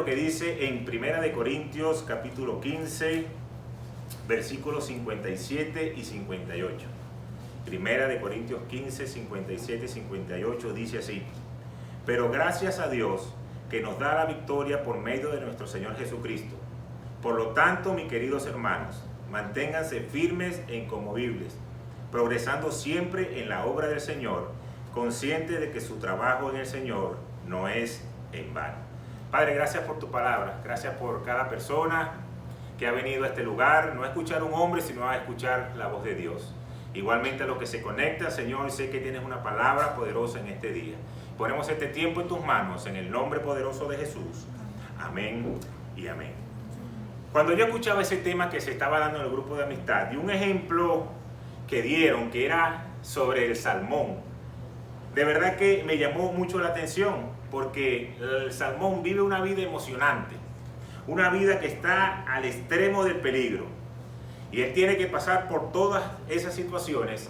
lo que dice en Primera de Corintios capítulo 15, versículos 57 y 58. Primera de Corintios 15, 57 y 58 dice así: pero gracias a Dios que nos da la victoria por medio de nuestro Señor Jesucristo. Por lo tanto, mis queridos hermanos, manténganse firmes e inconmovibles, progresando siempre en la obra del Señor, conscientes de que su trabajo en el Señor no es en vano. Padre, gracias por tu palabra, gracias por cada persona que ha venido a este lugar, no a escuchar a un hombre, sino a escuchar la voz de Dios. Igualmente a los que se conectan, Señor, sé que tienes una palabra poderosa en este día. Ponemos este tiempo en tus manos, en el nombre poderoso de Jesús. Amén y amén. Cuando yo escuchaba ese tema que se estaba dando en el grupo de amistad, y un ejemplo que dieron, que era sobre el salmón, de verdad que me llamó mucho la atención, porque el salmón vive una vida emocionante, una vida que está al extremo del peligro, y él tiene que pasar por todas esas situaciones,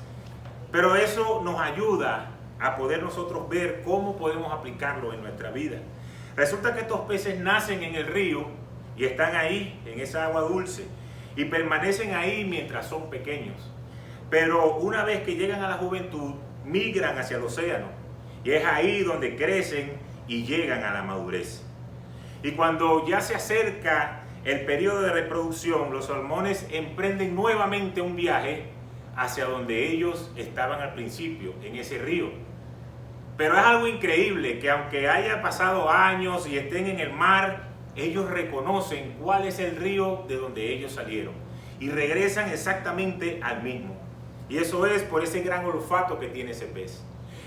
pero eso nos ayuda a poder nosotros ver cómo podemos aplicarlo en nuestra vida. Resulta que estos peces nacen en el río y están ahí, en esa agua dulce, y permanecen ahí mientras son pequeños. Pero una vez que llegan a la juventud, migran hacia el océano, y es ahí donde crecen y llegan a la madurez. Y cuando ya se acerca el periodo de reproducción, los salmones emprenden nuevamente un viaje hacia donde ellos estaban al principio, en ese río. Pero es algo increíble que aunque haya pasado años y estén en el mar, ellos reconocen cuál es el río de donde ellos salieron y regresan exactamente al mismo. Y eso es por ese gran olfato que tiene ese pez.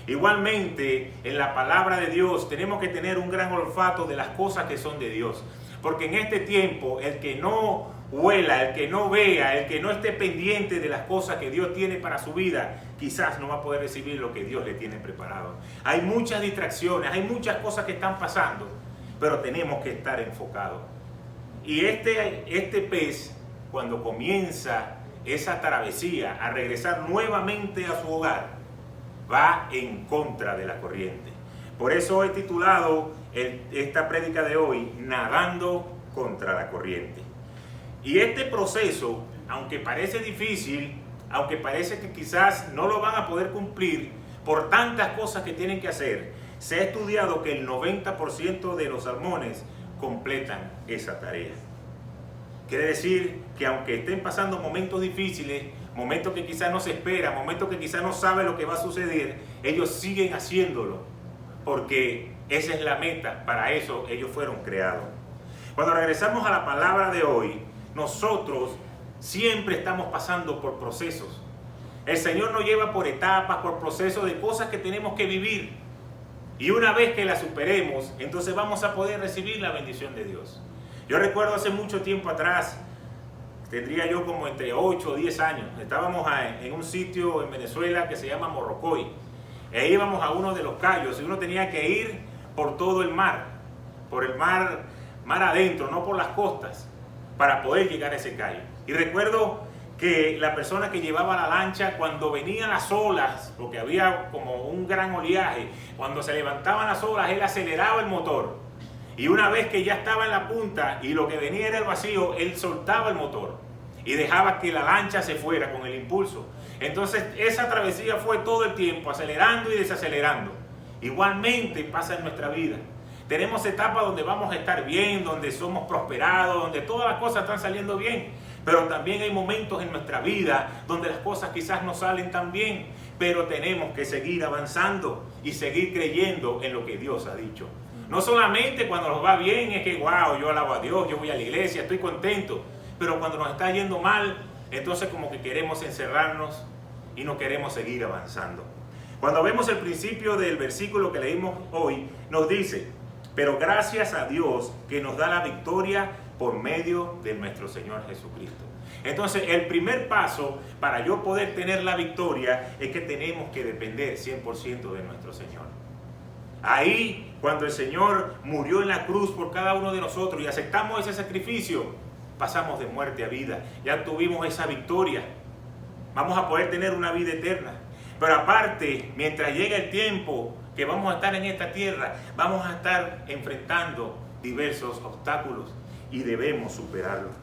Igualmente, en la palabra de Dios tenemos que tener un gran olfato de las cosas que son de Dios. Porque en este tiempo, el que no huela, el que no vea, el que no esté pendiente de las cosas que Dios tiene para su vida, quizás no va a poder recibir lo que Dios le tiene preparado. Hay muchas distracciones, hay muchas cosas que están pasando, pero tenemos que estar enfocados. Y este pez, cuando comienza esa travesía a regresar nuevamente a su hogar, va en contra de la corriente. Por eso he titulado esta prédica de hoy, Nadando contra la corriente. Y este proceso, aunque parece difícil, aunque parece que quizás no lo van a poder cumplir por tantas cosas que tienen que hacer, se ha estudiado que el 90% de los salmones completan esa tarea. Quiere decir que aunque estén pasando momentos difíciles, momentos que quizás no se espera, momentos que quizás no sabe lo que va a suceder, ellos siguen haciéndolo, porque esa es la meta, para eso ellos fueron creados. Cuando regresamos a la palabra de hoy, nosotros siempre estamos pasando por procesos. El Señor nos lleva por etapas, por procesos de cosas que tenemos que vivir. Y una vez que las superemos, entonces vamos a poder recibir la bendición de Dios. Yo recuerdo hace mucho tiempo atrás, tendría yo como entre 8 o 10 años, estábamos en un sitio en Venezuela que se llama Morrocoy. E íbamos a uno de los cayos y uno tenía que ir por todo el mar, por el mar adentro, no por las costas, para poder llegar a ese cayo. Y recuerdo que la persona que llevaba la lancha, cuando venían las olas, porque había como un gran oleaje, cuando se levantaban las olas, él aceleraba el motor. Y una vez que ya estaba en la punta y lo que venía era el vacío, él soltaba el motor y dejaba que la lancha se fuera con el impulso. Entonces esa travesía fue todo el tiempo, acelerando y desacelerando. Igualmente pasa en nuestra vida. Tenemos etapas donde vamos a estar bien, donde somos prosperados, donde todas las cosas están saliendo bien. Pero también hay momentos en nuestra vida donde las cosas quizás no salen tan bien. Pero tenemos que seguir avanzando y seguir creyendo en lo que Dios ha dicho. No solamente cuando nos va bien es que, wow, yo alabo a Dios, yo voy a la iglesia, estoy contento. Pero cuando nos está yendo mal, entonces como que queremos encerrarnos y no queremos seguir avanzando. Cuando vemos el principio del versículo que leímos hoy, nos dice: pero gracias a Dios que nos da la victoria por medio de nuestro Señor Jesucristo. Entonces el primer paso para yo poder tener la victoria es que tenemos que depender 100% de nuestro Señor. Ahí, cuando el Señor murió en la cruz por cada uno de nosotros y aceptamos ese sacrificio, pasamos de muerte a vida. Ya tuvimos esa victoria. Vamos a poder tener una vida eterna. Pero aparte, mientras llegue el tiempo que vamos a estar en esta tierra, vamos a estar enfrentando diversos obstáculos y debemos superarlos.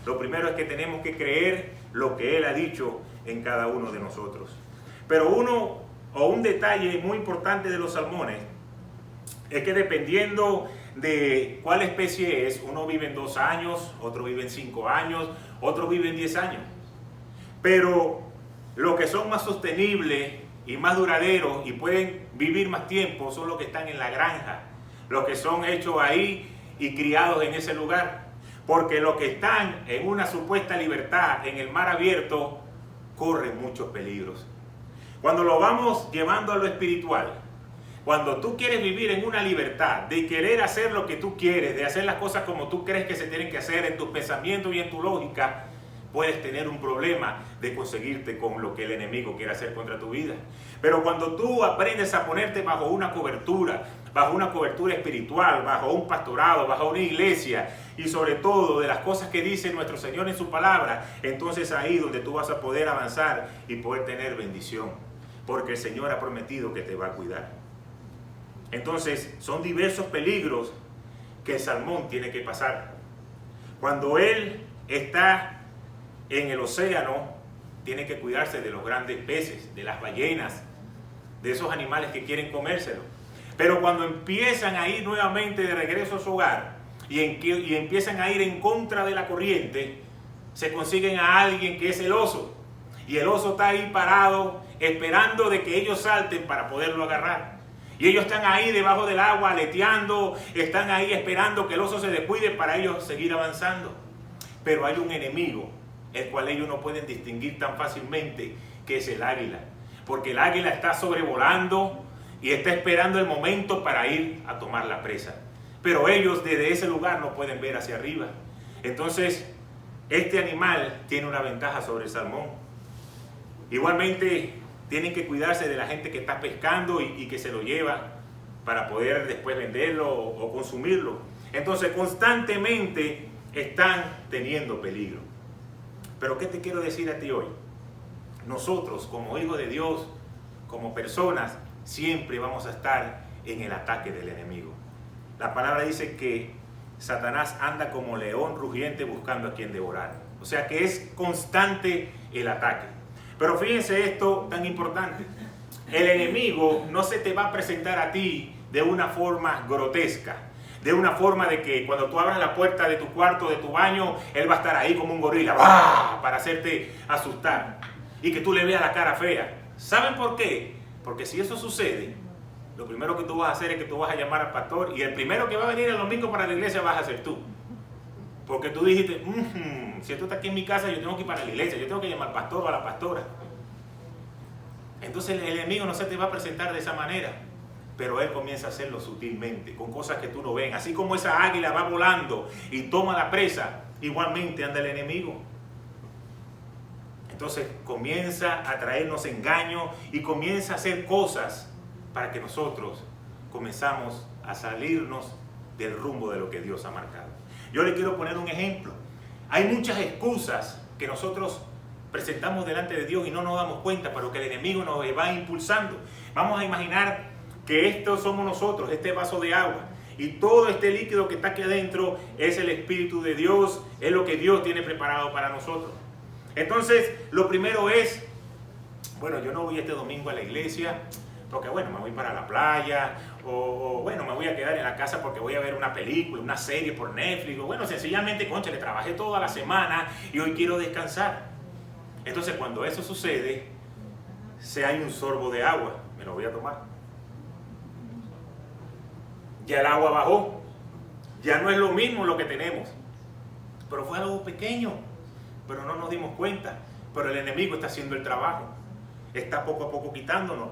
Lo primero es que tenemos que creer lo que Él ha dicho en cada uno de nosotros. Pero un detalle muy importante de los salmones es que dependiendo de cuál especie es, uno vive en 2 años, otro vive en 5 años, otro vive en 10 años. Pero los que son más sostenibles y más duraderos y pueden vivir más tiempo son los que están en la granja, los que son hechos ahí y criados en ese lugar. Porque los que están en una supuesta libertad en el mar abierto corren muchos peligros. Cuando lo vamos llevando a lo espiritual, cuando tú quieres vivir en una libertad de querer hacer lo que tú quieres, de hacer las cosas como tú crees que se tienen que hacer en tus pensamientos y en tu lógica, puedes tener un problema de conseguirte con lo que el enemigo quiere hacer contra tu vida. Pero cuando tú aprendes a ponerte bajo una cobertura espiritual, bajo un pastorado, bajo una iglesia y sobre todo de las cosas que dice nuestro Señor en su palabra, entonces ahí donde tú vas a poder avanzar y poder tener bendición, porque el Señor ha prometido que te va a cuidar. Entonces son diversos peligros que el salmón tiene que pasar. Cuando él está en el océano, tiene que cuidarse de los grandes peces, de las ballenas, de esos animales que quieren comérselo. Pero cuando empiezan a ir nuevamente de regreso a su hogar y empiezan a ir en contra de la corriente, se consiguen a alguien que es el oso. Y el oso está ahí parado esperando de que ellos salten para poderlo agarrar. Y ellos están ahí debajo del agua aleteando, están ahí esperando que el oso se descuide para ellos seguir avanzando. Pero hay un enemigo, el cual ellos no pueden distinguir tan fácilmente, que es el águila. Porque el águila está sobrevolando y está esperando el momento para ir a tomar la presa. Pero ellos desde ese lugar no pueden ver hacia arriba. Entonces, este animal tiene una ventaja sobre el salmón. Igualmente, tienen que cuidarse de la gente que está pescando y que se lo lleva para poder después venderlo o consumirlo. Entonces, constantemente están teniendo peligro. Pero ¿qué te quiero decir a ti hoy? Nosotros, como hijos de Dios, como personas, siempre vamos a estar en el ataque del enemigo. La palabra dice que Satanás anda como león rugiente buscando a quien devorar. O sea que es constante el ataque. Pero fíjense esto tan importante. El enemigo no se te va a presentar a ti de una forma grotesca. De una forma de que cuando tú abras la puerta de tu cuarto, de tu baño, él va a estar ahí como un gorila, ¡bah!, para hacerte asustar. Y que tú le veas la cara fea. ¿Saben por qué? Porque si eso sucede, lo primero que tú vas a hacer es que tú vas a llamar al pastor y el primero que va a venir el domingo para la iglesia vas a ser tú. Porque tú dijiste, si esto está aquí en mi casa, yo tengo que ir para la iglesia, yo tengo que llamar al pastor o a la pastora. Entonces el enemigo no se te va a presentar de esa manera, pero él comienza a hacerlo sutilmente, con cosas que tú no ves. Así como esa águila va volando y toma la presa, igualmente anda el enemigo. Entonces comienza a traernos engaños y comienza a hacer cosas para que nosotros comenzamos a salirnos del rumbo de lo que Dios ha marcado. Yo le quiero poner un ejemplo. Hay muchas excusas que nosotros presentamos delante de Dios y no nos damos cuenta, pero que el enemigo nos va impulsando. Vamos a imaginar que esto somos nosotros, este vaso de agua, y todo este líquido que está aquí adentro es el Espíritu de Dios, es lo que Dios tiene preparado para nosotros. Entonces, lo primero es, bueno, yo no voy este domingo a la iglesia porque, bueno, me voy para la playa, o bueno, me voy a quedar en la casa porque voy a ver una película, una serie por Netflix, o bueno, sencillamente, concha, le trabajé toda la semana y hoy quiero descansar. Entonces, cuando eso sucede, si hay un sorbo de agua, me lo voy a tomar. Ya el agua bajó, ya no es lo mismo lo que tenemos, pero fue algo pequeño, pero no nos dimos cuenta. Pero el enemigo está haciendo el trabajo, está poco a poco quitándonos.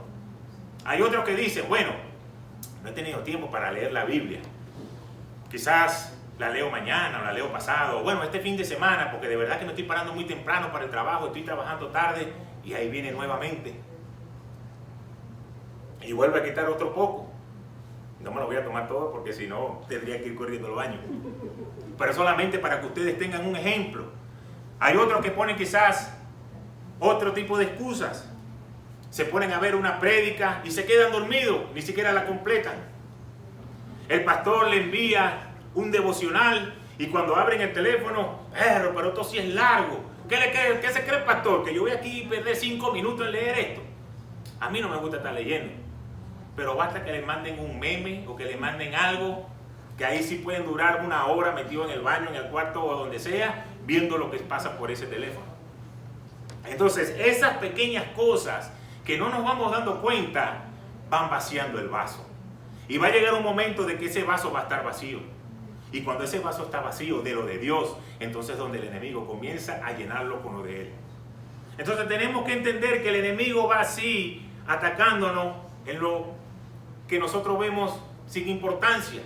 Hay otros que dicen, bueno, no he tenido tiempo para leer la Biblia, quizás la leo mañana o la leo pasado, bueno, este fin de semana, porque de verdad que me estoy parando muy temprano para el trabajo, estoy trabajando tarde, y ahí viene nuevamente y vuelve a quitar otro poco. No me lo voy a tomar todo porque si no tendría que ir corriendo al baño, pero solamente para que ustedes tengan un ejemplo. Hay otros que ponen quizás otro tipo de excusas. Se ponen a ver una prédica y se quedan dormidos, ni siquiera la completan. El pastor le envía un devocional y cuando abren el teléfono, pero esto sí es largo. ¿Qué se cree el pastor? ¿Que yo voy aquí a perder 5 minutos en leer esto? A mí no me gusta estar leyendo. Pero basta que le manden un meme o que le manden algo, que ahí sí pueden durar 1 hora metido en el baño, en el cuarto o donde sea, viendo lo que pasa por ese teléfono. Entonces, esas pequeñas cosas que no nos vamos dando cuenta, van vaciando el vaso. Y va a llegar un momento de que ese vaso va a estar vacío. Y cuando ese vaso está vacío de lo de Dios, entonces donde el enemigo comienza a llenarlo con lo de Él. Entonces tenemos que entender que el enemigo va así, atacándonos en lo que nosotros vemos sin importancia.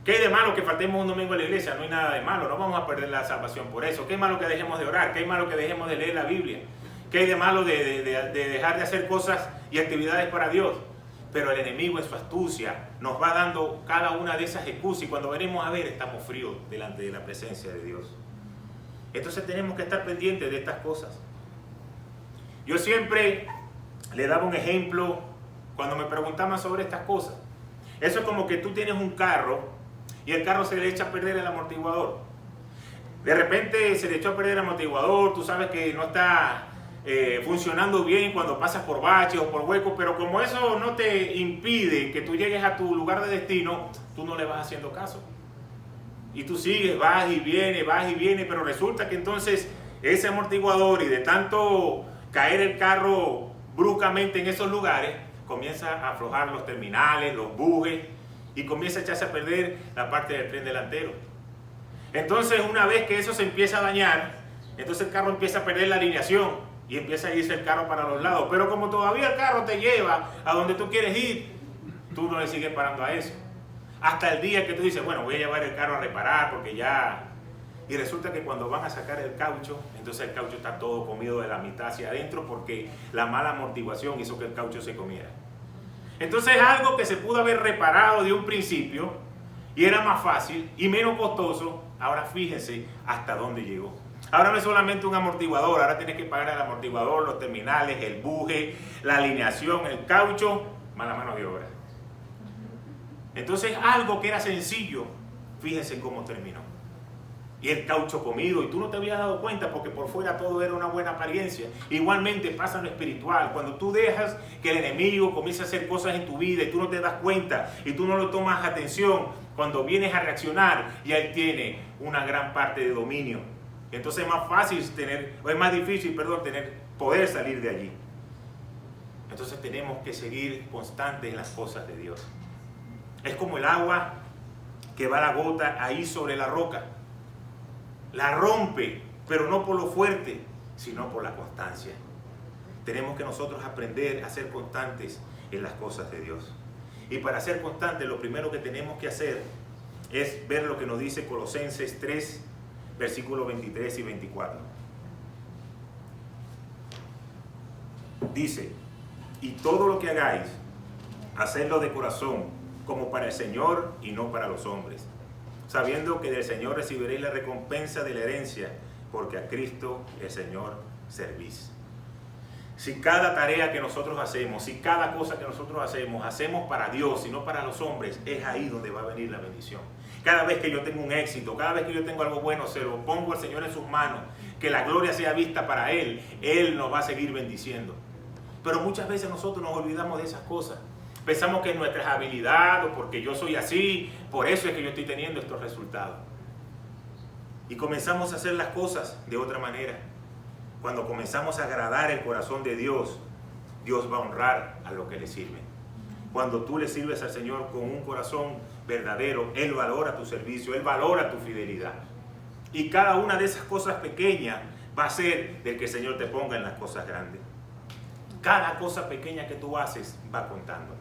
¿Qué hay de malo que faltemos un domingo a la iglesia? No hay nada de malo, no vamos a perder la salvación por eso. ¿Qué hay malo que dejemos de orar? ¿Qué hay malo que dejemos de leer la Biblia? ¿Qué hay de malo de dejar de hacer cosas y actividades para Dios? Pero el enemigo en su astucia nos va dando cada una de esas excusas y cuando venimos a ver estamos fríos delante de la presencia de Dios. Entonces tenemos que estar pendientes de estas cosas. Yo siempre le daba un ejemplo cuando me preguntaban sobre estas cosas. Eso es como que tú tienes un carro y el carro se le echa a perder el amortiguador. De repente se le echó a perder el amortiguador, tú sabes que no está funcionando bien cuando pasas por baches o por huecos, pero como eso no te impide que tú llegues a tu lugar de destino, tú no le vas haciendo caso. Y tú sigues, vas y vienes, pero resulta que entonces ese amortiguador y de tanto caer el carro bruscamente en esos lugares, comienza a aflojar los terminales, los bujes y comienza a echarse a perder la parte del tren delantero. Entonces una vez que eso se empieza a dañar, entonces el carro empieza a perder la alineación y empieza a irse el carro para los lados. Pero como todavía el carro te lleva a donde tú quieres ir, tú no le sigues parando a eso. Hasta el día que tú dices, bueno, voy a llevar el carro a reparar porque ya... Y resulta que cuando van a sacar el caucho, entonces el caucho está todo comido de la mitad hacia adentro porque la mala amortiguación hizo que el caucho se comiera. Entonces algo que se pudo haber reparado de un principio y era más fácil y menos costoso, ahora fíjense hasta dónde llegó. Ahora no es solamente un amortiguador, ahora tienes que pagar el amortiguador, los terminales, el buje, la alineación, el caucho, más la mano de obra. Entonces algo que era sencillo, fíjense cómo terminó. Y el caucho comido, y tú no te habías dado cuenta porque por fuera todo era una buena apariencia. Igualmente pasa en lo espiritual. Cuando tú dejas que el enemigo comience a hacer cosas en tu vida y tú no te das cuenta y tú no lo tomas atención, cuando vienes a reaccionar, ya él tiene una gran parte de dominio. Entonces es más fácil es más difícil, poder salir de allí. Entonces tenemos que seguir constantes en las cosas de Dios. Es como el agua que va a la gota ahí sobre la roca. La rompe, pero no por lo fuerte, sino por la constancia. Tenemos que nosotros aprender a ser constantes en las cosas de Dios. Y para ser constantes, lo primero que tenemos que hacer es ver lo que nos dice Colosenses 3, versículos 23 y 24. Dice, y todo lo que hagáis, hacedlo de corazón, como para el Señor y no para los hombres, sabiendo que del Señor recibiréis la recompensa de la herencia, porque a Cristo el Señor servís. Si cada tarea que nosotros hacemos, si cada cosa que nosotros hacemos para Dios y no para los hombres, es ahí donde va a venir la bendición. Cada vez que yo tengo un éxito, cada vez que yo tengo algo bueno, se lo pongo al Señor en sus manos, que la gloria sea vista para Él, Él nos va a seguir bendiciendo. Pero muchas veces nosotros nos olvidamos de esas cosas. Pensamos que es nuestra habilidad o porque yo soy así, por eso es que yo estoy teniendo estos resultados. Y comenzamos a hacer las cosas de otra manera. Cuando comenzamos a agradar el corazón de Dios, Dios va a honrar a lo que le sirve. Cuando tú le sirves al Señor con un corazón verdadero, Él valora tu servicio, Él valora tu fidelidad. Y cada una de esas cosas pequeñas va a ser del que el Señor te ponga en las cosas grandes. Cada cosa pequeña que tú haces va contando.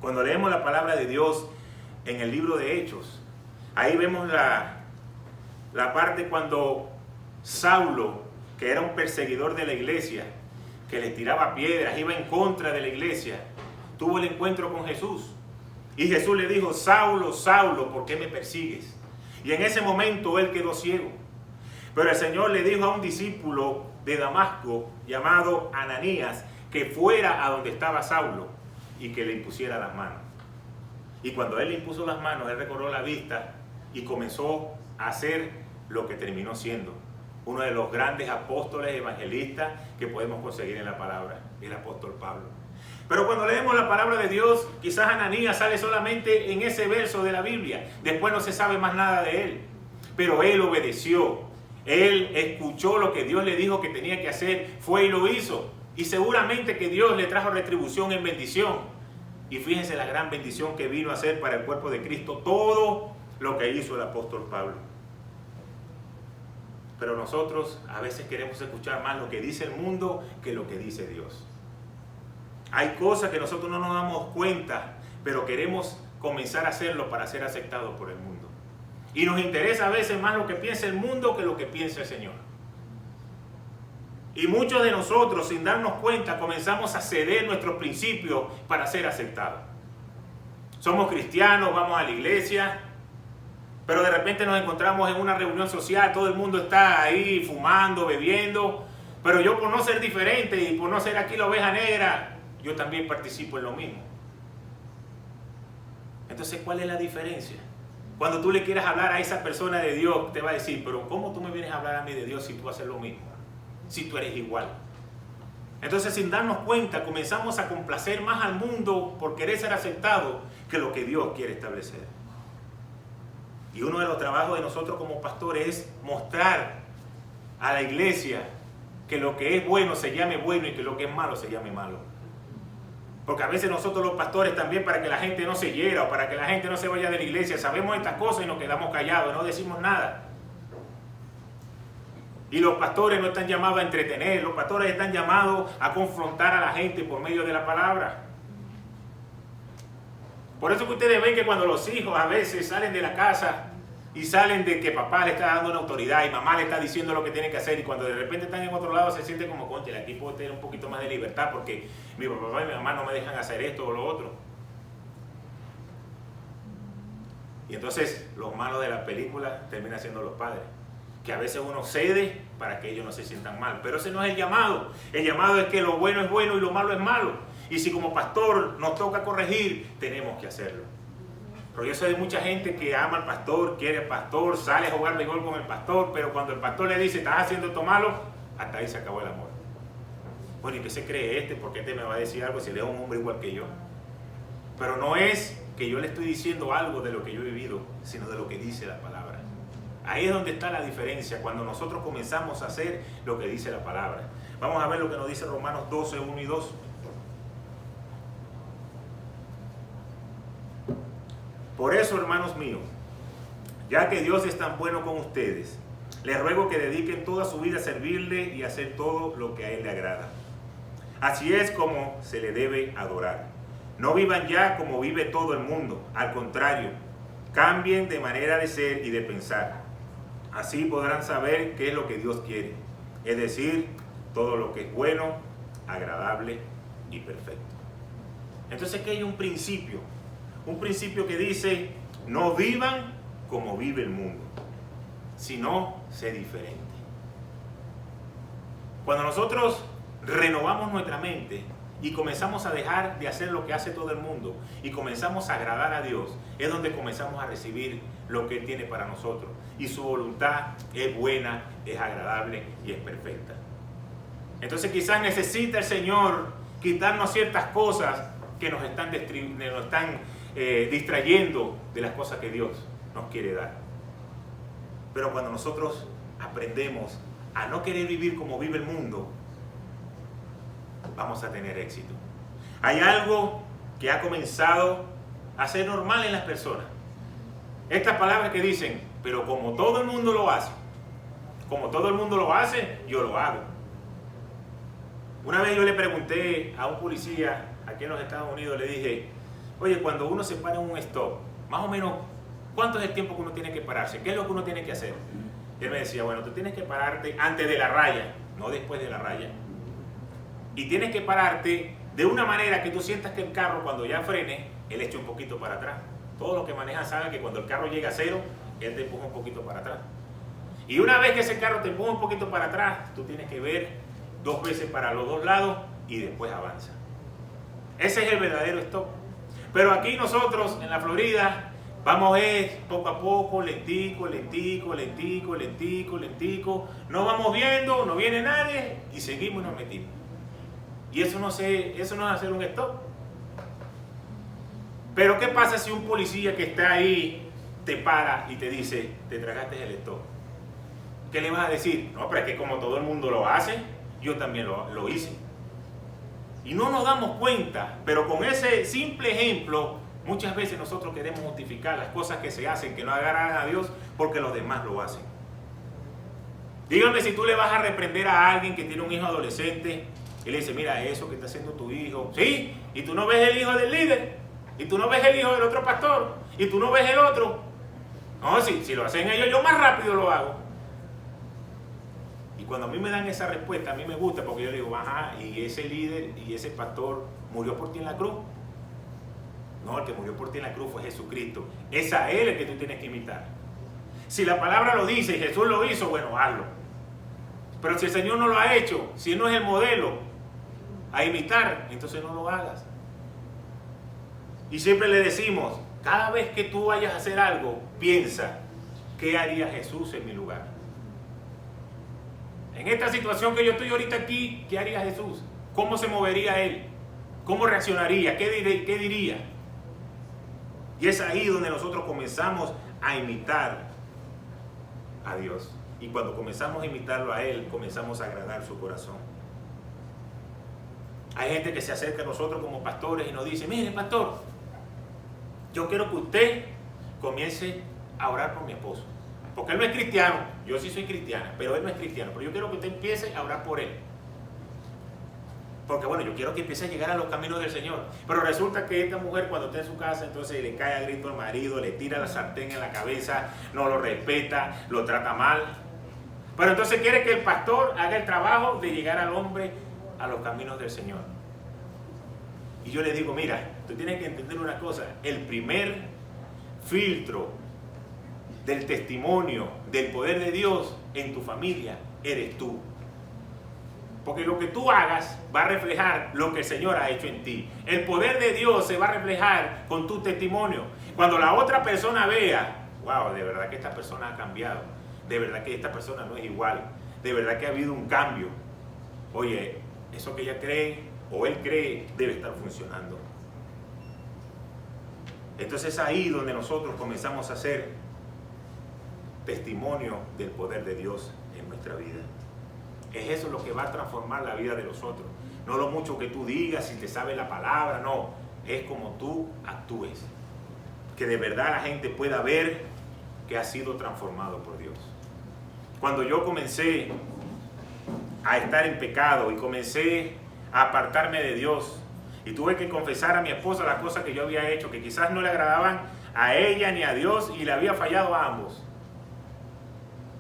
Cuando leemos la palabra de Dios en el libro de Hechos, ahí vemos la parte cuando Saulo, que era un perseguidor de la iglesia, que le tiraba piedras, iba en contra de la iglesia, tuvo el encuentro con Jesús. Y Jesús le dijo, Saulo, Saulo, ¿por qué me persigues? Y en ese momento él quedó ciego. Pero el Señor le dijo a un discípulo de Damasco, llamado Ananías, que fuera a donde estaba Saulo y que le impusiera las manos. Y cuando él le impuso las manos, él recobró la vista y comenzó a hacer lo que terminó siendo uno de los grandes apóstoles evangelistas que podemos conseguir en la palabra, el apóstol Pablo. Pero cuando leemos la palabra de Dios, quizás Ananías sale solamente en ese verso de la Biblia. Después no se sabe más nada de él. Pero él obedeció. Él escuchó lo que Dios le dijo que tenía que hacer, fue y lo hizo. Y seguramente que Dios le trajo retribución en bendición. Y fíjense la gran bendición que vino a hacer para el cuerpo de Cristo todo lo que hizo el apóstol Pablo. Pero nosotros a veces queremos escuchar más lo que dice el mundo que lo que dice Dios. Hay cosas que nosotros no nos damos cuenta, pero queremos comenzar a hacerlo para ser aceptados por el mundo. Y nos interesa a veces más lo que piensa el mundo que lo que piensa el Señor. Y muchos de nosotros, sin darnos cuenta, comenzamos a ceder nuestros principios para ser aceptados. Somos cristianos, vamos a la iglesia, pero de repente nos encontramos en una reunión social, todo el mundo está ahí fumando, bebiendo, pero yo por no ser diferente y por no ser aquí la oveja negra, yo también participo en lo mismo. Entonces, ¿cuál es la diferencia? Cuando tú le quieras hablar a esa persona de Dios, te va a decir, pero ¿cómo tú me vienes a hablar a mí de Dios si tú haces lo mismo? Si tú eres igual. Entonces, sin darnos cuenta, comenzamos a complacer más al mundo por querer ser aceptado que lo que Dios quiere establecer. Y uno de los trabajos de nosotros como pastores es mostrar a la iglesia que lo que es bueno se llame bueno y que lo que es malo se llame malo. Porque a veces nosotros los pastores también, para que la gente no se hiera o para que la gente no se vaya de la iglesia, sabemos estas cosas y nos quedamos callados, no decimos nada. Y los pastores no están llamados a entretener, los pastores están llamados a confrontar a la gente por medio de la palabra. Por eso que ustedes ven que cuando los hijos a veces salen de la casa y salen de que papá le está dando una autoridad y mamá le está diciendo lo que tiene que hacer, y cuando de repente están en otro lado se sienten como, concha, aquí puedo tener un poquito más de libertad porque mi papá y mi mamá no me dejan hacer esto o lo otro. Y entonces los malos de la película terminan siendo los padres, que a veces uno cede para que ellos no se sientan mal, pero ese no es el llamado. El llamado es que lo bueno es bueno y lo malo es malo, y si como pastor nos toca corregir, tenemos que hacerlo. Pero yo sé de mucha gente que ama al pastor, quiere al pastor, sale a jugar béisbol con el pastor, pero cuando el pastor le dice, estás haciendo esto malo, hasta ahí se acabó el amor. Bueno, ¿y qué se cree este? ¿Por qué este me va a decir algo si él es un hombre igual que yo? Pero no es que yo le estoy diciendo algo de lo que yo he vivido, sino de lo que dice la palabra. Ahí es donde está la diferencia, cuando nosotros comenzamos a hacer lo que dice la palabra. Vamos a ver lo que nos dice Romanos 12, 1 y 2. Por eso, hermanos míos, ya que Dios es tan bueno con ustedes, les ruego que dediquen toda su vida a servirle y a hacer todo lo que a Él le agrada. Así es como se le debe adorar. No vivan ya como vive todo el mundo, al contrario, cambien de manera de ser y de pensar. Así podrán saber qué es lo que Dios quiere, es decir, todo lo que es bueno, agradable y perfecto. Entonces aquí hay un principio que dice, no vivan como vive el mundo, sino sé diferente. Cuando nosotros renovamos nuestra mente y comenzamos a dejar de hacer lo que hace todo el mundo y comenzamos a agradar a Dios, es donde comenzamos a recibir lo que Él tiene para nosotros. Y su voluntad es buena, es agradable y es perfecta. Entonces quizás necesita el Señor quitarnos ciertas cosas que nos están distrayendo de las cosas que Dios nos quiere dar. Pero cuando nosotros aprendemos a no querer vivir como vive el mundo, vamos a tener éxito. Hay algo que ha comenzado a ser normal en las personas. Estas palabras que dicen, pero como todo el mundo lo hace, yo lo hago. Una vez yo le pregunté a un policía aquí en los Estados Unidos, le dije, oye, cuando uno se para en un stop, más o menos, ¿cuánto es el tiempo que uno tiene que pararse? ¿Qué es lo que uno tiene que hacer? Y él me decía, bueno, tú tienes que pararte antes de la raya, no después de la raya. Y tienes que pararte de una manera que tú sientas que el carro, cuando ya frene, él echa un poquito para atrás. Todos los que manejan saben que cuando el carro llega a cero, él te empuja un poquito para atrás. Y una vez que ese carro te empuja un poquito para atrás, tú tienes que ver 2 veces para los 2 lados y después avanza. Ese es el verdadero stop. Pero aquí nosotros en la Florida vamos poco a poco, lentico. No vamos viendo, no viene nadie y seguimos y nos metimos. Y eso no es hacer un stop. Pero ¿qué pasa si un policía que está ahí te para y te dice, te tragaste el stop? ¿Qué le vas a decir? No, pero es que como todo el mundo lo hace, yo también lo hice. Y no nos damos cuenta, pero con ese simple ejemplo, muchas veces nosotros queremos justificar las cosas que se hacen, que no agradan a Dios, porque los demás lo hacen. Dígame si tú le vas a reprender a alguien que tiene un hijo adolescente y le dice, mira eso que está haciendo tu hijo. Sí, y tú no ves el hijo del líder, y tú no ves el hijo del otro pastor, y tú no ves el otro. No, si lo hacen ellos, yo más rápido lo hago. Y cuando a mí me dan esa respuesta, a mí me gusta porque yo le digo, ajá, y ese líder y ese pastor murió por ti en la cruz. No, el que murió por ti en la cruz fue Jesucristo. Es a Él el que tú tienes que imitar. Si la palabra lo dice y Jesús lo hizo, bueno, hazlo. Pero si el Señor no lo ha hecho, si Él no es el modelo a imitar, entonces no lo hagas. Y siempre le decimos, cada vez que tú vayas a hacer algo, piensa, ¿qué haría Jesús en mi lugar? En esta situación que yo estoy ahorita aquí, ¿qué haría Jesús? ¿Cómo se movería Él? ¿Cómo reaccionaría? ¿Qué diría? Y es ahí donde nosotros comenzamos a imitar a Dios. Y cuando comenzamos a imitarlo a Él, comenzamos a agradar su corazón. Hay gente que se acerca a nosotros como pastores y nos dice, mire pastor, yo quiero que usted comience a orar por mi esposo. Porque él no es cristiano, yo sí soy cristiana, pero él no es cristiano. Pero yo quiero que usted empiece a orar por él. Porque bueno, yo quiero que empiece a llegar a los caminos del Señor. Pero resulta que esta mujer cuando está en su casa, entonces le cae a grito al marido, le tira la sartén en la cabeza, no lo respeta, lo trata mal. Pero entonces quiere que el pastor haga el trabajo de llegar al hombre a los caminos del Señor. Y yo le digo, mira, tú tienes que entender una cosa, el primer filtro del testimonio, del poder de Dios en tu familia, eres tú. Porque lo que tú hagas va a reflejar lo que el Señor ha hecho en ti. El poder de Dios se va a reflejar con tu testimonio. Cuando la otra persona vea, wow, de verdad que esta persona ha cambiado. De verdad que esta persona no es igual. De verdad que ha habido un cambio. Oye, eso que ella cree o él cree debe estar funcionando. Entonces es ahí donde nosotros comenzamos a hacer testimonio del poder de Dios en nuestra vida. Es eso lo que va a transformar la vida de los otros. No lo mucho que tú digas, si te sabes la palabra, no. Es como tú actúes. Que de verdad la gente pueda ver que has sido transformado por Dios. Cuando yo comencé a estar en pecado y comencé a apartarme de Dios y tuve que confesar a mi esposa las cosas que yo había hecho, que quizás no le agradaban a ella ni a Dios y le había fallado a ambos.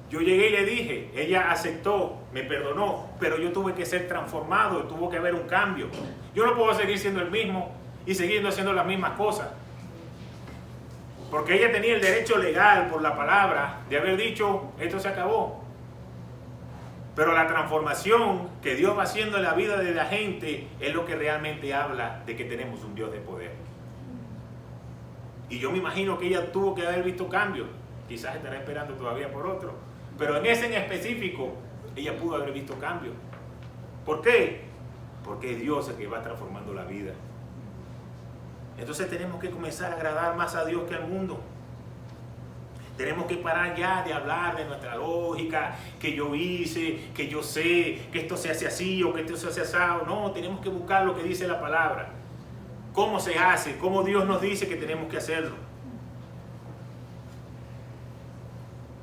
Yo llegué y le dije, ella aceptó, me perdonó, pero yo tuve que ser transformado, tuvo que haber un cambio. Yo no puedo seguir siendo el mismo y seguir haciendo las mismas cosas. Porque ella tenía el derecho legal por la palabra de haber dicho, esto se acabó. Pero la transformación que Dios va haciendo en la vida de la gente es lo que realmente habla de que tenemos un Dios de poder. Y yo me imagino que ella tuvo que haber visto cambios. Quizás estará esperando todavía por otro. Pero en ese en específico, ella pudo haber visto cambios. ¿Por qué? Porque es Dios el que va transformando la vida. Entonces tenemos que comenzar a agradar más a Dios que al mundo. Tenemos que parar ya de hablar de nuestra lógica, que yo hice, que yo sé, que esto se hace así o que esto se hace asado. No, tenemos que buscar lo que dice la palabra. ¿Cómo se hace? ¿Cómo Dios nos dice que tenemos que hacerlo?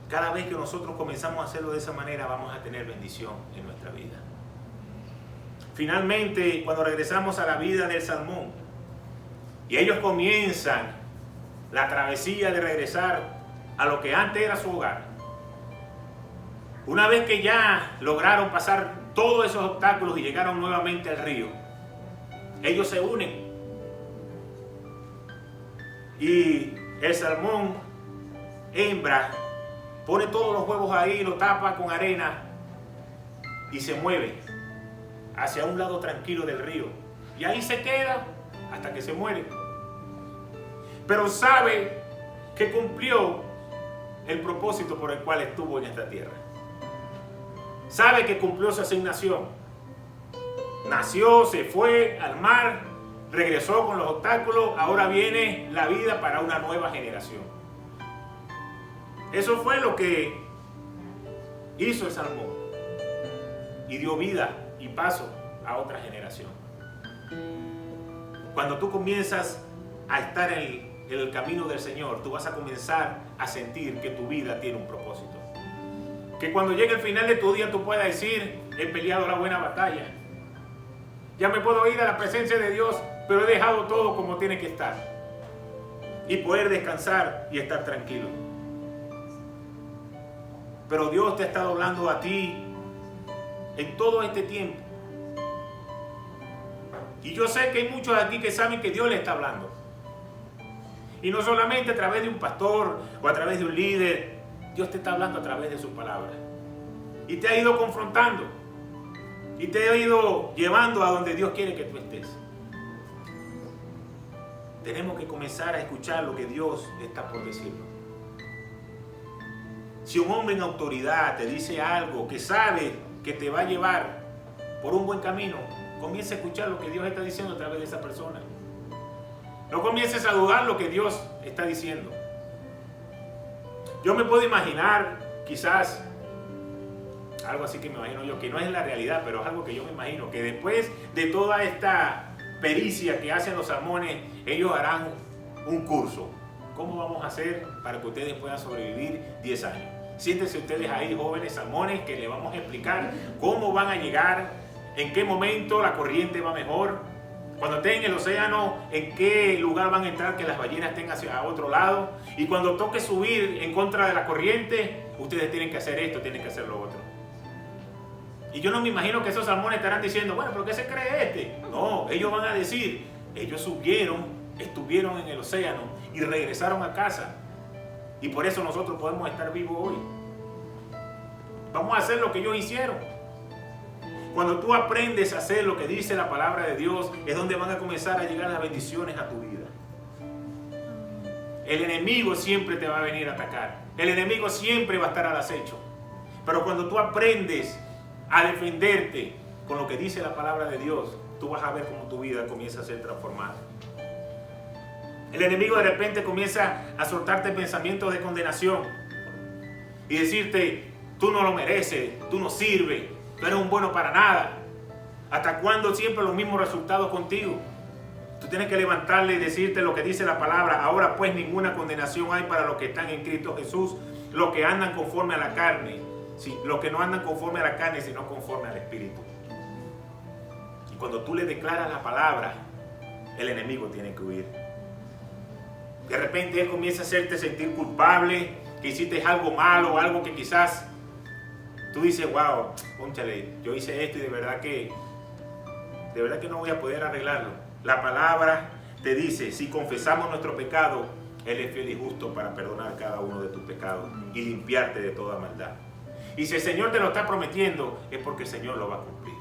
Cada vez que nosotros comenzamos a hacerlo de esa manera, vamos a tener bendición en nuestra vida. Finalmente, cuando regresamos a la vida del salmón, y ellos comienzan la travesía de regresar a lo que antes era su hogar. Una vez que ya lograron pasar todos esos obstáculos y llegaron nuevamente al río, ellos se unen. Y el salmón hembra pone todos los huevos ahí, lo tapa con arena y se mueve hacia un lado tranquilo del río. Y ahí se queda hasta que se muere. pero sabe que cumplió el propósito por el cual estuvo en esta tierra. Sabe que cumplió su asignación. Nació, se fue al mar, regresó con los obstáculos, ahora viene la vida para una nueva generación. Eso fue lo que hizo el Salmón y dio vida y paso a otra generación. Cuando tú comienzas a estar en el camino del Señor, tú vas a comenzar a sentir que tu vida tiene un propósito. Que cuando llegue el final de tu día tú puedas decir, he peleado la buena batalla. Ya me puedo ir a la presencia de Dios, pero he dejado todo como tiene que estar. Y poder descansar y estar tranquilo. Pero Dios te ha estado hablando a ti en todo este tiempo. Y yo sé que hay muchos aquí que saben que Dios le está hablando. Y no solamente a través de un pastor o a través de un líder. Dios te está hablando a través de su palabra. Y te ha ido confrontando. Y te ha ido llevando a donde Dios quiere que tú estés. Tenemos que comenzar a escuchar lo que Dios está por decirnos. Si un hombre en autoridad te dice algo que sabe que te va a llevar por un buen camino, comienza a escuchar lo que Dios está diciendo a través de esa persona. No comiences a dudar lo que Dios está diciendo. Yo me puedo imaginar, quizás, algo así que me imagino yo, que no es la realidad, pero es algo que yo me imagino, que después de toda esta pericia que hacen los salmones, ellos harán un curso. ¿Cómo vamos a hacer para que ustedes puedan sobrevivir 10 años? Siéntense ustedes ahí, jóvenes salmones, que les vamos a explicar cómo van a llegar, en qué momento la corriente va mejor, cuando estén en el océano, en qué lugar van a entrar, que las ballenas estén hacia otro lado, y cuando toque subir en contra de la corriente, ustedes tienen que hacer esto, tienen que hacer lo otro. Y yo no me imagino que esos salmones estarán diciendo, bueno, ¿pero qué se cree este? No, ellos van a decir, ellos subieron, estuvieron en el océano y regresaron a casa. Y por eso nosotros podemos estar vivos hoy. Vamos a hacer lo que ellos hicieron. Cuando tú aprendes a hacer lo que dice la palabra de Dios, es donde van a comenzar a llegar las bendiciones a tu vida. El enemigo siempre te va a venir a atacar. El enemigo siempre va a estar al acecho. Pero cuando tú aprendes a defenderte con lo que dice la palabra de Dios, tú vas a ver cómo tu vida comienza a ser transformada. El enemigo de repente comienza a soltarte pensamientos de condenación y decirte, tú no lo mereces, tú no sirves, tú eres un bueno para nada. ¿Hasta cuándo siempre los mismos resultados contigo? Tú tienes que levantarle y decirte lo que dice la palabra. Ahora pues ninguna condenación hay para los que están en Cristo Jesús, los que andan conforme a la carne. Sí, los que no andan conforme a la carne, sino conforme al Espíritu. Y cuando tú le declaras la palabra, el enemigo tiene que huir. De repente él comienza a hacerte sentir culpable, que hiciste algo malo, algo que quizás tú dices, wow, cónchale, yo hice esto y de verdad que no voy a poder arreglarlo. La palabra te dice, si confesamos nuestro pecado, Él es fiel y justo para perdonar cada uno de tus pecados y limpiarte de toda maldad. Y si el Señor te lo está prometiendo, es porque el Señor lo va a cumplir.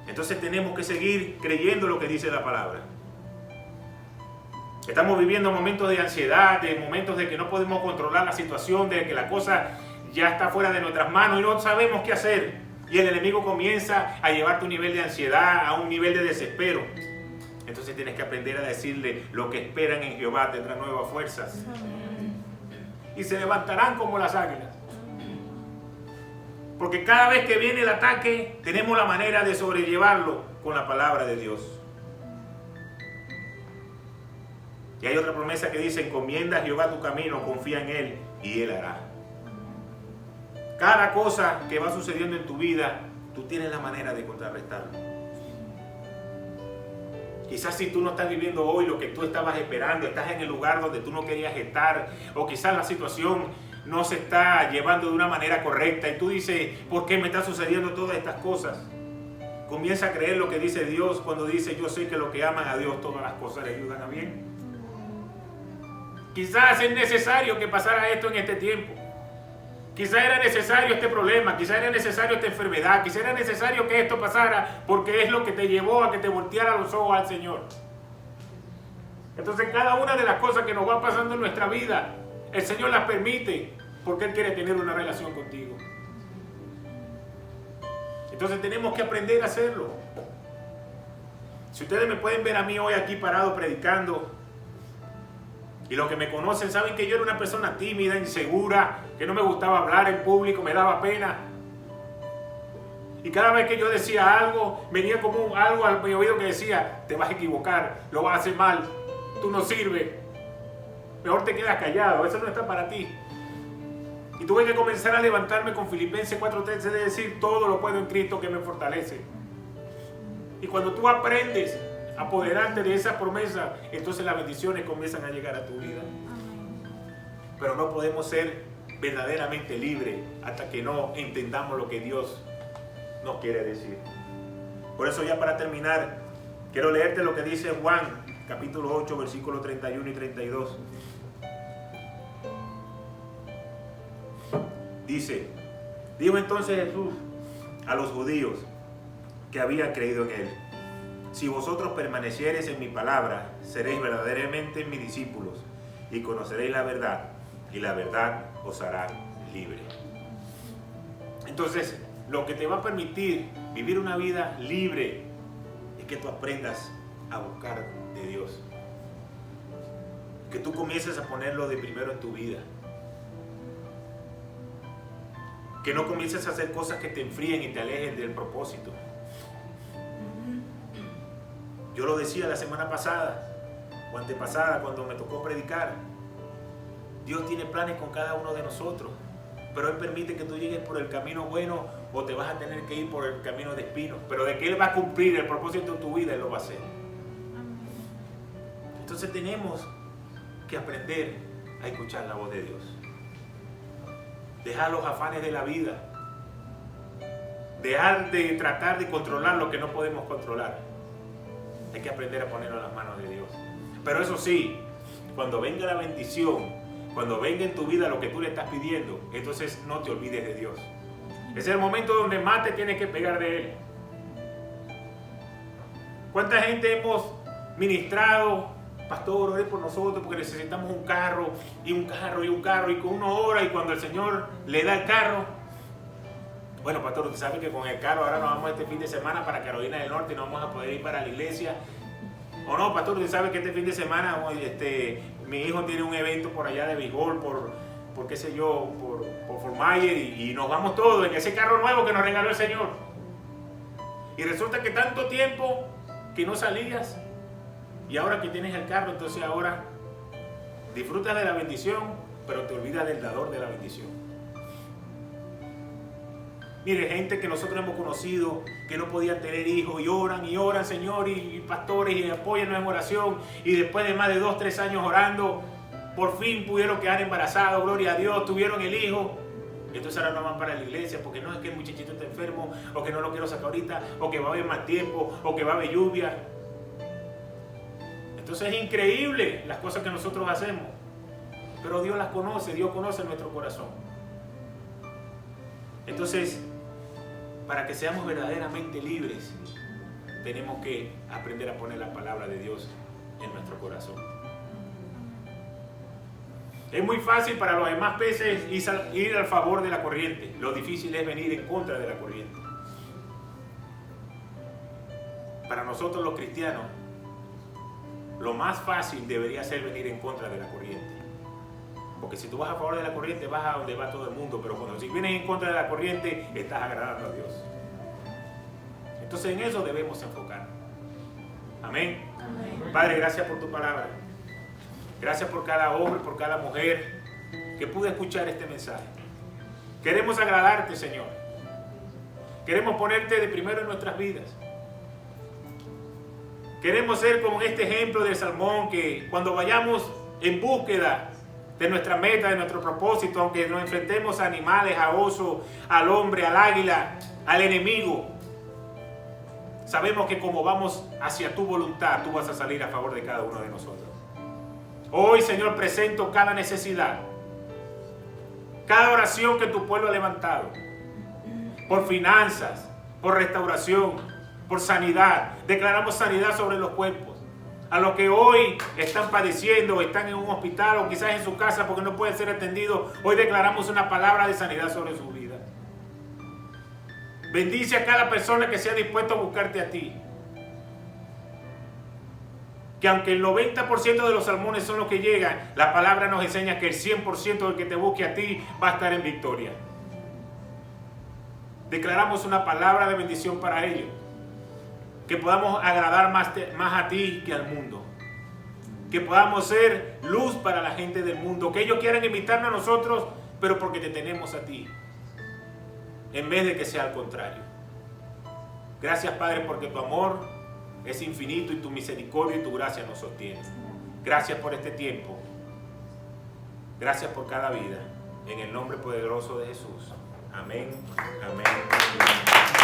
Entonces tenemos que seguir creyendo lo que dice la palabra. Estamos viviendo momentos de ansiedad, de momentos de que no podemos controlar la situación, de que la cosa ya está fuera de nuestras manos y no sabemos qué hacer. Y el enemigo comienza a llevarte a un nivel de ansiedad, a un nivel de desespero. Entonces tienes que aprender a decirle, lo que esperan en Jehová tendrán nuevas fuerzas. Y se levantarán como las águilas. Porque cada vez que viene el ataque, tenemos la manera de sobrellevarlo con la palabra de Dios. Y hay otra promesa que dice, encomienda a Jehová tu camino, confía en Él y Él hará. Cada cosa que va sucediendo en tu vida, tú tienes la manera de contrarrestarlo. Quizás si tú no estás viviendo hoy lo que tú estabas esperando, estás en el lugar donde tú no querías estar, o quizás la situación no se está llevando de una manera correcta y tú dices, ¿por qué me están sucediendo todas estas cosas? Comienza a creer lo que dice Dios cuando dice, yo sé que los que aman a Dios todas las cosas le ayudan a bien. Quizás es necesario que pasara esto en este tiempo. Quizás era necesario este problema, quizás era necesario esta enfermedad, quizás era necesario que esto pasara porque es lo que te llevó a que te volteara los ojos al Señor. Entonces cada una de las cosas que nos va pasando en nuestra vida, el Señor las permite porque Él quiere tener una relación contigo. Entonces tenemos que aprender a hacerlo. Si ustedes me pueden ver a mí hoy aquí parado predicando, y los que me conocen saben que yo era una persona tímida, insegura, que no me gustaba hablar en público, me daba pena. Y cada vez que yo decía algo, venía como algo al mi oído que decía, te vas a equivocar, lo vas a hacer mal, tú no sirves, mejor te quedas callado, eso no está para ti. Y tuve que comenzar a levantarme con Filipenses 4:13 de decir, todo lo puedo en Cristo que me fortalece. Y cuando tú aprendes a apoderarte de esa promesa, entonces las bendiciones comienzan a llegar a tu vida. Pero no podemos ser verdaderamente libres hasta que no entendamos lo que Dios nos quiere decir. Por eso, ya para terminar, quiero leerte lo que dice Juan, capítulo 8, versículos 31 y 32. Dice, dijo entonces Jesús a los judíos que habían creído en Él, si vosotros permaneciereis en mi palabra, seréis verdaderamente mis discípulos y conoceréis la verdad, y la verdad os hará libre. Entonces, lo que te va a permitir vivir una vida libre es que tú aprendas a buscar de Dios. Que tú comiences a ponerlo de primero en tu vida. Que no comiences a hacer cosas que te enfríen y te alejen del propósito. Yo lo decía la semana pasada o antepasada cuando me tocó predicar. Dios tiene planes con cada uno de nosotros, pero Él permite que tú llegues por el camino bueno o te vas a tener que ir por el camino de espinos. Pero de que Él va a cumplir el propósito de tu vida, Él lo va a hacer. Entonces tenemos que aprender a escuchar la voz de Dios. Dejar los afanes de la vida. Dejar de tratar de controlar lo que no podemos controlar. Hay que aprender a ponerlo en las manos de Dios. Pero eso sí, cuando venga la bendición, cuando venga en tu vida lo que tú le estás pidiendo, entonces no te olvides de Dios. Ese es el momento donde más te tienes que pegar de Él. ¿Cuánta gente hemos ministrado? Pastor, ore por nosotros porque necesitamos un carro, y un carro, y un carro, y con 1 hora, y cuando el Señor le da el carro, bueno, pastor, usted sabe que con el carro ahora nos vamos este fin de semana para Carolina del Norte y no vamos a poder ir para la iglesia. O no, pastor, usted sabe que este fin de semana mi hijo tiene un evento por allá de béisbol, por qué sé yo, por Fort Myers, y nos vamos todos en ese carro nuevo que nos regaló el Señor. Y resulta que tanto tiempo que no salías, y ahora que tienes el carro, entonces ahora disfrutas de la bendición, pero te olvidas del dador de la bendición. Mire, gente que nosotros hemos conocido que no podían tener hijos y oran, Señor, y pastores, y apóyennos en oración, y después de más de 2, 3 años orando, por fin pudieron quedar embarazados, gloria a Dios, tuvieron el hijo. Entonces ahora no van para la iglesia porque no es que el muchachito está enfermo, o que no lo quiero sacar ahorita, o que va a haber más tiempo, o que va a haber lluvia. Entonces es increíble las cosas que nosotros hacemos, pero Dios las conoce, Dios conoce nuestro corazón. Entonces, para que seamos verdaderamente libres, tenemos que aprender a poner la palabra de Dios en nuestro corazón. Es muy fácil para los demás peces ir al favor de la corriente. Lo difícil es venir en contra de la corriente. Para nosotros los cristianos, lo más fácil debería ser venir en contra de la corriente. Porque si tú vas a favor de la corriente, vas a donde va todo el mundo. Pero si vienes en contra de la corriente, estás agradando a Dios. Entonces en eso debemos enfocar. Amén. Amén. Padre, gracias por tu palabra. Gracias por cada hombre, por cada mujer que pudo escuchar este mensaje. Queremos agradarte, Señor. Queremos ponerte de primero en nuestras vidas. Queremos ser como este ejemplo de Salmón, que cuando vayamos en búsqueda de nuestra meta, de nuestro propósito, aunque nos enfrentemos a animales, a oso, al hombre, al águila, al enemigo, sabemos que como vamos hacia tu voluntad, tú vas a salir a favor de cada uno de nosotros. Hoy, Señor, presento cada necesidad, cada oración que tu pueblo ha levantado, por finanzas, por restauración, por sanidad. Declaramos sanidad sobre los cuerpos. a los que hoy están padeciendo, están en un hospital o quizás en su casa porque no pueden ser atendidos. Hoy declaramos una palabra de sanidad sobre su vida. Bendice a cada persona que sea dispuesto a buscarte a ti. Que aunque el 90% de los salmones son los que llegan, la palabra nos enseña que el 100% del que te busque a ti va a estar en victoria. Declaramos una palabra de bendición para ellos. Que podamos agradar más a ti que al mundo. Que podamos ser luz para la gente del mundo. Que ellos quieran invitarnos a nosotros, pero porque te tenemos a ti. En vez de que sea al contrario. Gracias, Padre, porque tu amor es infinito y tu misericordia y tu gracia nos sostiene. Gracias por este tiempo. Gracias por cada vida. En el nombre poderoso de Jesús. Amén. Amén.